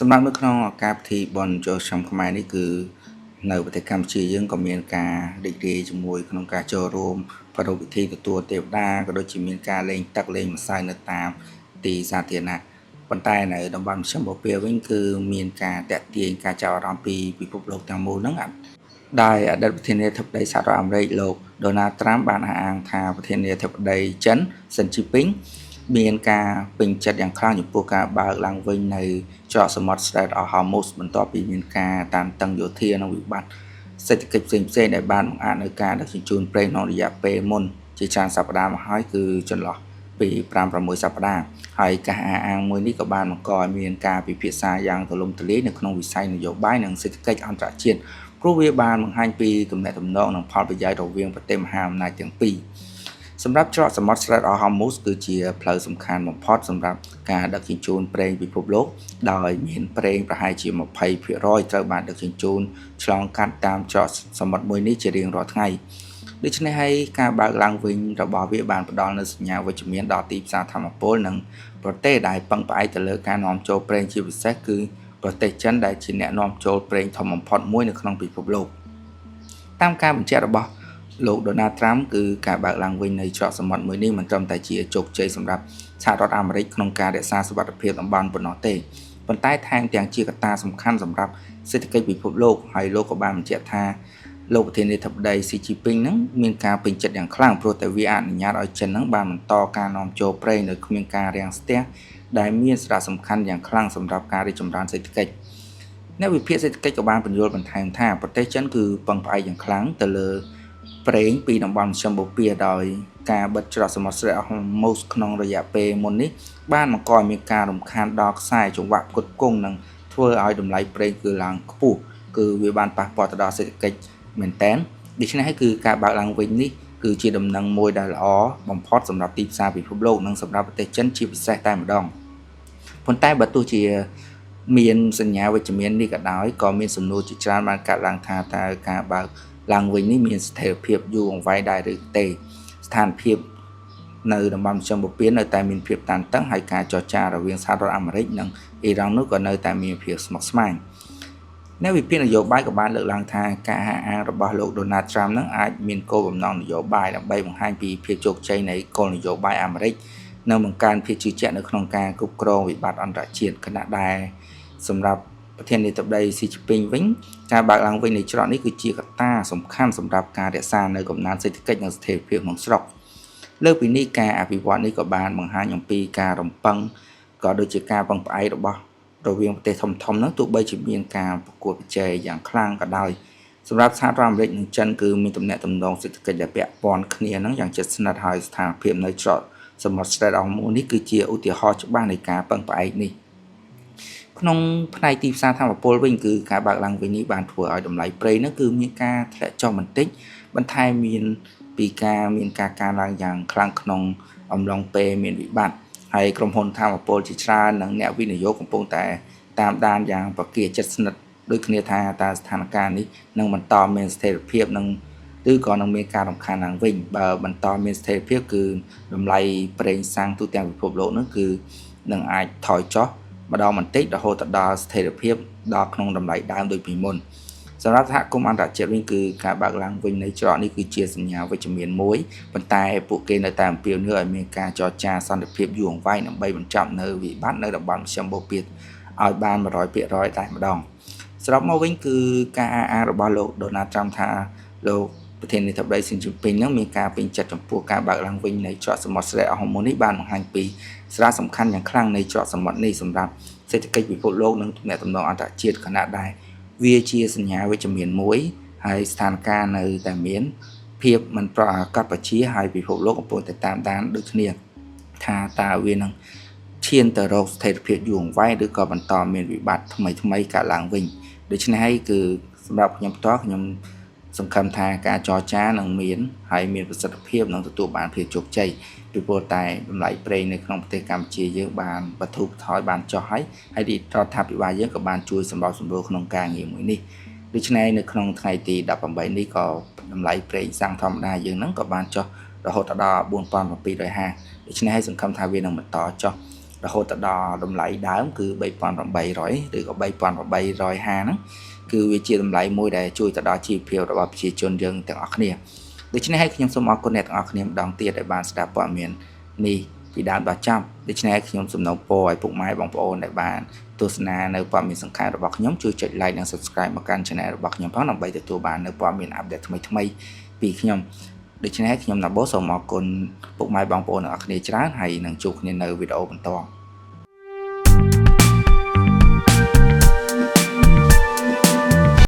សម្រាប់នៅក្នុងឱកាសពិធីបុណ្យចូលឆ្នាំខ្មែរនេះគឺនៅប្រទេសកម្ពុជាយើងក៏មានការរីករាយជាមួយក្នុងការចូលរួមប្រារព្ធពិធីទទួលទេវតាក៏ដូចជាមានការលេងទឹកលេងម្សៅនៅតាមទីសាធារណៈប៉ុន្តែនៅតំបន់មជ្ឈមបូព៌ាវិញគឺមានការតាក់ទាញការចាប់អារម្មណ៍ពីពិភពលោកទាំងមូលហ្នឹងដោយអតីតប្រធានាធិបតីសហរដ្ឋអាមេរិកលោក Donald Trump បានអះអាងថាប្រធានាធិបតីចិន Xi Jinping មានការពេញចិត្តយ៉ាងខ្លាំងចំពោះការបើកឡើងវិញនៅច្រកសមុទ្រ Strait of Hormuz បន្ទាប់ពីមានការតានតឹងយោធានិងវិបត្តិសេដ្ឋកិច្ចផ្សេងៗដែលបានបង្អាក់នូវការដឹកជញ្ជូនប្រេងក្នុងរយៈពេលមុនជាច្រើនសប្តាហ៍មកហើយគឺចន្លោះពី5-6 សប្តាហ៍ហើយការអះអាងមួយនេះក៏បានបង្កឲ្យមានការពិភាក្សាយ៉ាងទូលំទូលាយនៅក្នុងវិស័យនយោបាយនិងសេដ្ឋកិច្ចអន្តរជាតិព្រោះវាបានបង្ហាញពីទំនាក់ទំនងនិងផលប្រយោជន៍រវាងប្រទេសមហាអំណាចទាំងពីរសម្រាប់ច្រកសមុទ្រ Strait of Hormuz គឺជាផ្លូវសំខាន់បំផុតសម្រាប់ការដឹកជញ្ជូនប្រេងពិភពលោកដោយមានប្រេងប្រហែលជា 20% ត្រូវបានដឹកជញ្ជូនឆ្លងកាត់តាមច្រកសមុទ្រមួយនេះជារៀងរាល់ថ្ងៃដូច្នេះហើយការបើកឡើងវិញរបស់វាបានផ្ដល់នូវសញ្ញាវិជ្ជមានដល់ទីផ្សារថាមពលនិងប្រទេសដែលពឹងផ្អែកទៅលើការនាំចូលប្រេងជាពិសេសគឺប្រទេសចិនដែលជាអ្នកនាំចូលប្រេងធំបំផុតមួយនៅក្នុងពិភពលោកតាមការបញ្ជាក់របស់លោក Donald Trump គឺការបើកឡើងវិញនៃច្រកសមុទ្រមួយនេះមិនត្រឹមតែជាជោគជ័យសម្រាប់សហរដ្ឋអាមេរិកក្នុងការរក្សាសុវត្ថិភាពតំបន់ប៉ុណ្ណោះទេប៉ុន្តែថែមទាំងជាកត្តាសំខាន់សម្រាប់សេដ្ឋកិច្ចពិភពលោកហើយលោកក៏បានបញ្ជាក់ថាលោកប្រធានាធិបតី Xi Jinping នឹងមានការពេញចិត្តយ៉ាងខ្លាំងព្រោះតែវាអនុញ្ញាតឲ្យចិននឹងបានបន្តការនាំចូលប្រេងដោយគ្មានការរាំងស្ទះដែលមានសារៈសំខាន់យ៉ាងខ្លាំងសម្រាប់ការរីកចម្រើនសេដ្ឋកិច្ចអ្នកវិភាគសេដ្ឋកិច្ចក៏បានបញ្យល់បន្ថែមថាប្រទេសចិនគឺពឹងផ្អែកយ៉ាងខ្លាំងទៅលើប្រេងពីតំបន់មជ្ឈមបូព៌ាដោយការបិទច្រកសមុទ្រ Strait of Hormuz ក្នុងរយៈពេលមុននេះបានបង្កឲ្យមានការរំខានដល់ខ្សែចង្វាក់ផ្គត់ផ្គង់និងធ្វើឲ្យតម្លៃប្រេងគឺឡើងខ្ពស់គឺវាបានប៉ះពាល់ទៅដល់សេដ្ឋកិច្ចមែនតើដូច្នេះហើយគឺការបើកឡើងវិញនេះគឺជាដំណឹងមួយដែលល្អបំផុតសម្រាប់ទីផ្សារពិភពលោកនិងសម្រាប់ប្រទេសចិនជាពិសេសតែម្ដងប៉ុន្តែបើទោះជាមានសញ្ញាវិជ្ជមាននេះក៏ដោយក៏មានសំណួរជាច្រើនបានកើតឡើងថាតើការបើកឡើងវិញនេះមានស្ថិរភាពយូរអង្វែងដែរឬទេស្ថានភាពនៅតំបន់មជ្ឈមបូព៌ានៅតែមានភាពតានតឹងហើយការចរចារវាងសហរដ្ឋអាមេរិកនិងអ៊ីរ៉ង់នោះក៏នៅតែមានភាពស្មុគស្មាញអ្នកវិភាគនយោបាយក៏បានលើកឡើងថាការអះអាងរបស់លោក Donald Trump នឹងអាចមានគោលបំណងនយោបាយដើម្បីបង្ហាញពីភាពជោគជ័យនៃគោលនយោបាយអាមេរិកនិងបង្កើនភាពជឿជាក់នៅក្នុងការគ្រប់គ្រងវិបត្តិអន្តរជាតិខណៈដែលសម្រាប់ប្រធានាធិបតី Xi Jinping វិញការបើកឡើងវិញនៃច្រកនេះគឺជាកត្តាសំខាន់សម្រាប់ការរក្សានៅកំណើនសេដ្ឋកិច្ចនិងស្ថិរភាពក្នុងស្រុកលើពីនេះការអភិវឌ្ឍនេះក៏បានបង្ហាញអំពីការរំពឹងក៏ដូចជាការពឹងផ្អែករបស់រវាងប្រទេសធំៗនោះទោះបីជាមានការប្រកួតប្រជែងយ៉ាងខ្លាំងក៏ដោយសម្រាប់សហរដ្ឋអាមេរិកនិងចិនគឺមានទំនាក់ទំនងសេដ្ឋកិច្ចដែលពាក់ព័ន្ធគ្នានឹងយ៉ាងជិតស្និទ្ធហើយស្ថានភាពនៅច្រកសមុទ្រ Strait of Hormuz នេះគឺជាឧទាហរណ៍ច្បាស់នៃការពឹងផ្អែកនេះក្នុងផ្នែកទីផ្សារថាមពលវិញគឺការបើកឡើងវិញនេះបានធ្វើឲ្យតម្លៃប្រេងនោះគឺមានការធ្លាក់ចុះបន្តិចបន្ថែមមានការកើនឡើងយ៉ាងខ្លាំងក្នុងអំឡុងពេលមានវិបត្តិហើយក្រុមហ៊ុនថាមពលជាច្រើននិងអ្នកវិនិយោគកំពុងតែតាមដានយ៉ាងប្រគាជិតស្និទ្ធដូចគ្នាថាតើស្ថានភាពនេះនឹងបន្តមានស្ថិរភាពនឹងឬក៏នឹងមានការរំខានឡើងវិញបើបន្តមានស្ថិរភាពគឺតម្លៃប្រេងសាំងទូទាំងពិភពលោកនោះគឺនឹងអាចថយចុះម្ដងបន្តិចរហូតដល់ស្ថិរភាពដល់ក្នុងតម្លៃដើមដូចពីមុនសម្រាប់សហគមន៍អន្តរជាតិវិញគឺការបើកឡើងវិញនៃច្រកនេះគឺជាសញ្ញាវិជ្ជមានមួយប៉ុន្តែពួកគេនៅតែអំពាវនាវឲ្យមានការចរចាសន្តិភាពយូរអង្វែងដើម្បីបញ្ចប់នៅវិបត្តិនៅតំបន់មជ្ឈមបូព៌ាឲ្យបាន 100% តែម្ដងសរុបមកវិញគឺការអះអាងរបស់លោក Donald Trump ថាលោកប្រធានាធិបតី Xi Jinping នឹងមានការពេញចិត្តចំពោះការបើកឡើងវិញនៃច្រកសមុទ្រ Strait of Hormuz នេះបានបង្ហាញពីសារៈសំខាន់យ៉ាងខ្លាំងនៃច្រកសមុទ្រនេះសម្រាប់សេដ្ឋកិច្ចពិភពលោកនិងទំនាក់ទំនងអន្តរជាតិខណៈដែលវាជាសញ្ញាវិជ្ជមានមួយហើយស្ថានភាពនៅតែមានភាពមិនប្រកបប្រជាហើយពិភពលោកកំពុងតែតាមដានដូចគ្នាថាតើវានឹងឈានទៅរកស្ថិរភាពយូរអង្វែងឬក៏បន្តមានវិបត្តិថ្មីកើតឡើងវិញដូច្នេះហើយគឺសម្រាប់ខ្ញុំផ្ទាល់ខ្ញុំសង្ឃឹមថាការចរចានឹងមានហើយមានប្រសិទ្ធភាពនឹងទទួលបានភាពជោគជ័យពីព្រោះតែតម្លៃប្រេងនៅក្នុងប្រទេសកម្ពុជាយើងបានបន្ធូរបន្ថយបានចុះហើយរដ្ឋាភិបាលយើងក៏បានជួយសម្របសម្រួលក្នុងការងារមួយនេះដូច្នេះនៅក្នុងថ្ងៃទី18នេះក៏តម្លៃប្រេងសាំងធម្មតាយើងហ្នឹងក៏បានចុះរហូតដល់ 4,750 ដូច្នេះហើយសង្ឃឹមថាវានឹងបន្តចុះ រហូតដល់តម្លៃដើមគឺ3800ឬក៏3850ហ្នឹងគឺវាជាតម្លៃមួយដែលជួយទៅដល់ជីវភាពរបស់ប្រជាជនយើងទាំងអស់គ្នាដូច្នេះហើយខ្ញុំសូមអរគុណអ្នកទាំងអស់គ្នាម្ដងទៀតដែលបានស្ដាប់ព័ត៌មាននេះពីដើមដល់ចប់ដូច្នេះខ្ញុំសូមណូមពរឲ្យពុកម៉ែបងប្អូនដែលបានទស្សនានៅព័ត៌មានសង្ខេបរបស់ខ្ញុំជួយចុច like និង subscribe មកកាន់ channel របស់ខ្ញុំផងដើម្បីទទួលបាននៅព័ត៌មាន update ថ្មីៗពីខ្ញុំដូច្នេះខ្ញុំណាបូសូមអរគុណពុកម៉ែបងប្អូនទាំងអស់គ្នាច្រើនហើយនឹងជួបគ្នានៅវីដេអូបន្ត